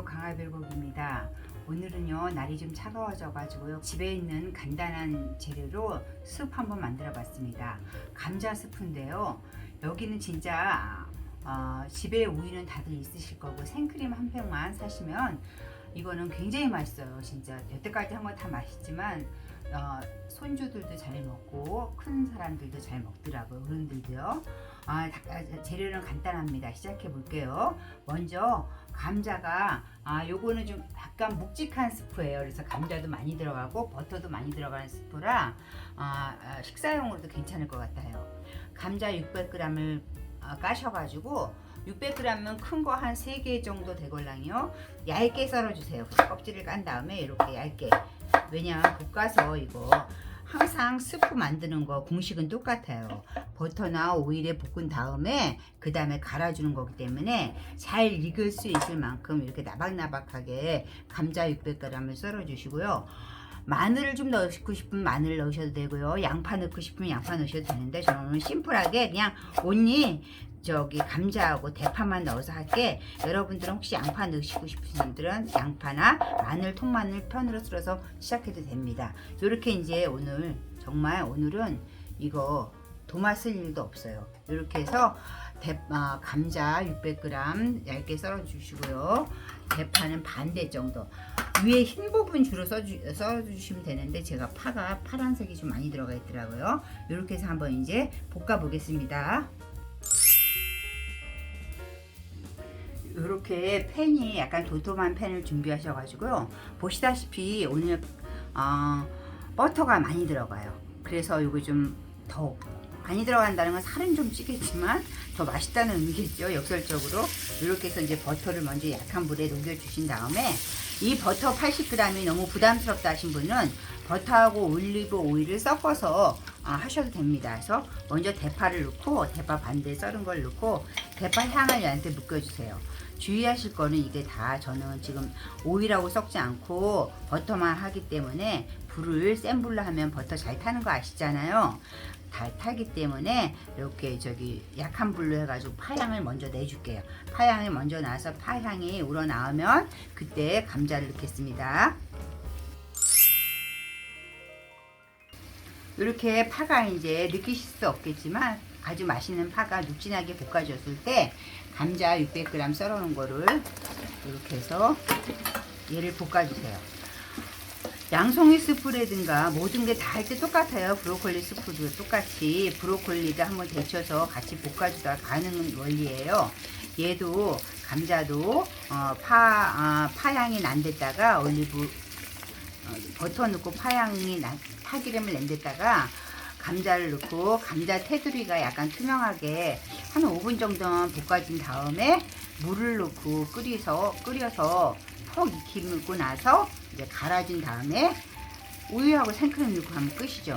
안녕하세요, 강화별곡입니다. 오늘은요, 날이 좀 차가워져 가지고요, 집에 있는 간단한 재료로 스프 한번 만들어 봤습니다. 감자 스프인데요, 여기는 진짜 집에 우유는 다들 있으실 거고 생크림 한 병만 사시면 이거는 굉장히 맛있어요. 진짜 여태까지 한 건 다 맛있지만 손주들도 잘 먹고 큰 사람들도 잘 먹더라고요. 어른들도요. 재료는 간단합니다. 시작해 볼게요. 먼저 감자가 요거는 좀 약간 묵직한 스프예요. 그래서 감자도 많이 들어가고 버터도 많이 들어가는 스프라 식사용으로도 괜찮을 것 같아요. 감자 600g을 까셔가지고 600g은 큰 거 한 3개 정도 되걸랑요. 얇게 썰어주세요. 껍질을 깐 다음에 이렇게 얇게. 왜냐면 볶아서 이거 항상 스프 만드는 거 공식은 똑같아요. 버터나 오일에 볶은 다음에 그 다음에 갈아주는 거기 때문에 잘 익을 수 있을 만큼 이렇게 나박나박하게 감자 600g을 썰어 주시고요. 마늘을 좀 넣고 싶으면 마늘 넣으셔도 되고요. 양파 넣고 싶으면 양파 넣으셔도 되는데 저는 심플하게 그냥 온리 감자하고 대파만 넣어서 할게. 여러분들은 혹시 양파 넣으시고 싶으신 분들은 양파나 마늘, 통마늘 편으로 썰어서 시작해도 됩니다. 이렇게 이제 오늘은 이거 도마 쓸 일도 없어요. 이렇게 해서 감자 600g 얇게 썰어 주시고요. 대파는 반대 정도. 위에 흰 부분 주로 썰어주시면 되는데 제가 파가 파란색이 좀 많이 들어가 있더라고요. 이렇게 해서 한번 이제 볶아 보겠습니다. 이렇게 팬이 약간 도톰한 팬을 준비하셔가지고요. 보시다시피 오늘 버터가 많이 들어가요. 그래서 이거 좀 더 많이 들어간다는 건 살은 좀 찌겠지만 더 맛있다는 의미겠죠. 역설적으로 이렇게 해서 이제 버터를 먼저 약한 불에 녹여주신 다음에 이 버터 80g이 너무 부담스럽다 하신 분은 버터하고 올리브 오일을 섞어서 하셔도 됩니다. 그래서 먼저 대파를 넣고 대파 반대 썰은 걸 넣고 대파 향을 얘한테 묶여주세요. 주의하실 거는 이게 다 저는 지금 오일하고 섞지 않고 버터만 하기 때문에 불을 센 불로 하면 버터 잘 타는 거 아시잖아요. 잘 타기 때문에 이렇게 약한 불로 해가지고 파향을 먼저 내줄게요. 파향이 먼저 나서 파향이 우러나오면 그때 감자를 넣겠습니다. 이렇게 파가 이제 느끼실 수 없겠지만 아주 맛있는 파가 눅진하게 볶아졌을 때 감자 600g 썰어놓은 거를 이렇게 해서 얘를 볶아주세요. 양송이 스프라든가 모든 게 다 할 때 똑같아요. 브로콜리 스프도 똑같이 브로콜리도 한번 데쳐서 같이 볶아주다 가는 원리예요. 얘도 감자도 파향이 난 데다가 버터 넣고 파기름을 낸 데다가 감자를 넣고 감자 테두리가 약간 투명하게 한 5분 정도만 볶아준 다음에 물을 넣고 끓여서 푹 익히고 나서 이제 갈아준 다음에 우유하고 생크림 넣고 하면 끝이죠.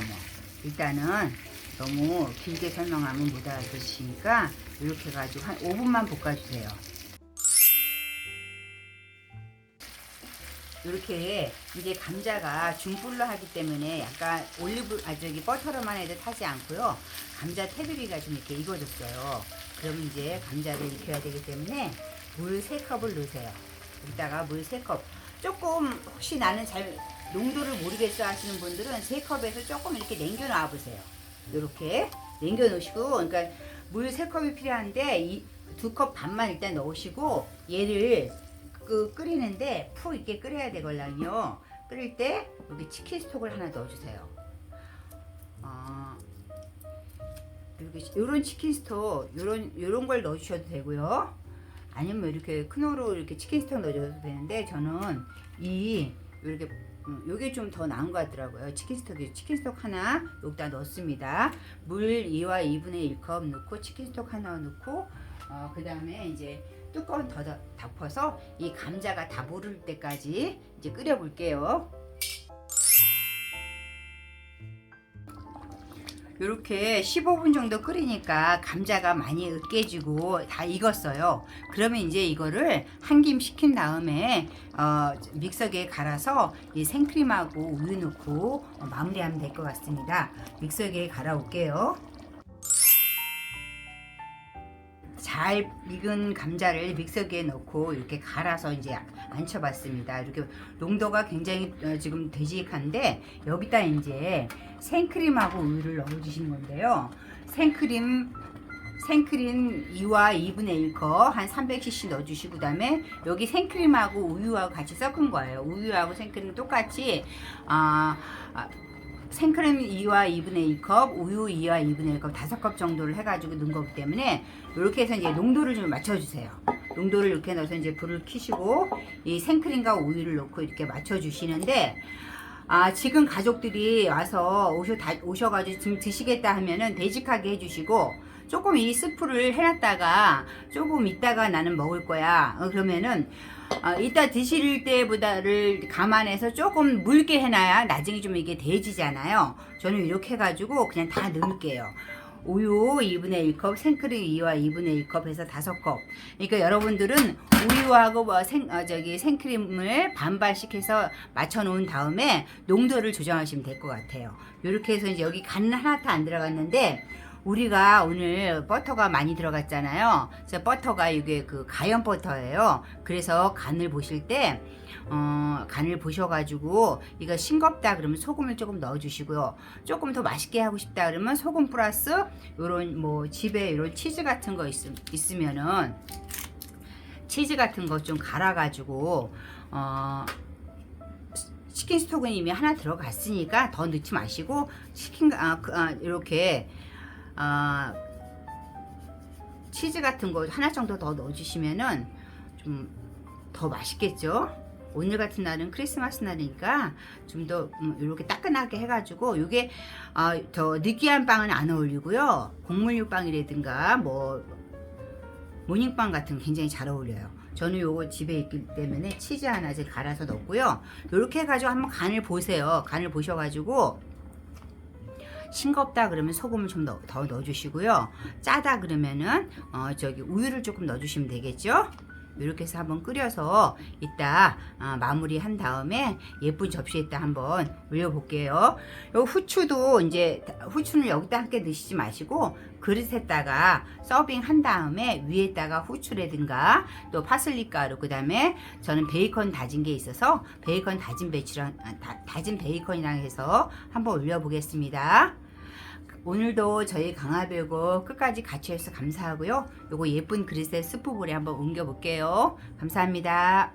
일단은 너무 길게 설명하면 못 알아듣으시니까 이렇게 해가지고 한 5분만 볶아주세요. 이렇게 이제 감자가 중불로 하기 때문에 약간 버터로만 해도 타지 않고요. 감자 테두리가 좀 이렇게 익어졌어요. 그럼 이제 감자를 익혀야 되기 때문에 물 3컵을 넣으세요. 여기다가 물 3컵. 조금 혹시 나는 잘 농도를 모르겠어 하시는 분들은 3컵에서 조금 이렇게 남겨 놔 보세요. 이렇게 남겨 놓으시고, 그러니까 물 3컵이 필요한데 이 2컵 반만 일단 넣으시고 얘를 끓이는데 푹 있게 끓여야 되걸랑요. 끓일 때 여기 치킨 스톡을 하나 넣어주세요. 요런 치킨 스톡 요런 걸 넣어주셔도 되고요. 아니면 이렇게 큰으로 이렇게 치킨 스톡 넣어줘도 되는데 저는 이렇게 요게 좀 더 나은 것 같더라고요. 치킨 스톡 하나 여기다 넣습니다. 물 2와 2분의 1컵 넣고 치킨 스톡 하나 넣고 그 다음에 이제 뚜껑 더 덮어서 이 감자가 다 무를 때까지 이제 끓여 볼게요. 이렇게 15분 정도 끓이니까 감자가 많이 으깨지고 다 익었어요. 그러면 이제 이거를 한 김 식힌 다음에 믹서기에 갈아서 이 생크림하고 우유 넣고 마무리하면 될 것 같습니다. 믹서기에 갈아 올게요. 잘 익은 감자를 믹서기에 넣고 이렇게 갈아서 이제 안 쳐봤습니다. 이렇게 농도가 굉장히 지금 되직한데 여기다 이제 생크림하고 우유를 넣어주시는 건데요. 생크림 2와 2분의 1컵 한 300cc 넣어주시고, 그 다음에 여기 생크림하고 우유하고 같이 섞은 거예요. 우유하고 생크림 똑같이 생크림 2와 2분의 1컵, 우유 2와 2분의 1컵 5컵 정도를 해가지고 넣은 거기 때문에 이렇게 해서 이제 농도를 좀 맞춰주세요. 농도를 이렇게 넣어서 이제 불을 켜시고 이 생크림과 우유를 넣고 이렇게 맞춰주시는데, 지금 가족들이 와서 오셔가지고 지금 드시겠다 하면은 되직하게 해주시고, 조금 이 스프를 해놨다가 조금 있다가 나는 먹을 거야. 그러면은 이따 드실 때보다를 감안해서 조금 묽게 해놔야 나중에 좀 이게 돼지잖아요. 저는 이렇게 해가지고 그냥 다 넣을게요. 우유 2분의 1컵, 생크림 2와 2분의 1컵 해서 5컵. 그러니까 여러분들은 우유하고 생크림을 반반씩 해서 맞춰 놓은 다음에 농도를 조정하시면 될 것 같아요. 이렇게 해서 이제 여기 간은 하나도 안 들어갔는데, 우리가 오늘 버터가 많이 들어갔잖아요. 그래서 버터가 이게 그 가염 버터예요. 그래서 간을 보실 때 간을 보셔가지고 이거 싱겁다 그러면 소금을 조금 넣어주시고요. 조금 더 맛있게 하고 싶다 그러면 소금 플러스 요런 뭐 집에 이런 치즈 같은 거 있으면은 치즈 같은 거 좀 갈아가지고 치킨 스톡은 이미 하나 들어갔으니까 더 넣지 마시고 이렇게 치즈 같은 거 하나 정도 더 넣어주시면은 좀 더 맛있겠죠. 오늘 같은 날은 크리스마스 날이니까 좀 더 이렇게 따끈하게 해가지고, 요게 더 느끼한 빵은 안 어울리고요. 곡물류 빵이라든가 뭐 모닝빵 같은 거 굉장히 잘 어울려요. 저는 요거 집에 있기 때문에 치즈 하나 갈아서 넣고요. 이렇게 해가지고 한번 간을 보세요. 간을 보셔가지고 싱겁다 그러면 소금을 좀 더 넣어주시고요. 짜다 그러면은 우유를 조금 넣어주시면 되겠죠. 이렇게 해서 한번 끓여서 이따 마무리 한 다음에 예쁜 접시에다 한번 올려볼게요. 요 후추도 이제 후추는 여기다 함께 넣으시지 마시고 그릇에다가 서빙 한 다음에 위에다가 후추라든가 또 파슬리 가루, 그 다음에 저는 베이컨 다진 게 있어서 베이컨 다진 베이컨이랑 해서 한번 올려보겠습니다. 오늘도 저희 강화별고 끝까지 같이 해서 감사하고요. 요거 예쁜 그릇에 스프볼에 한번 옮겨 볼게요. 감사합니다.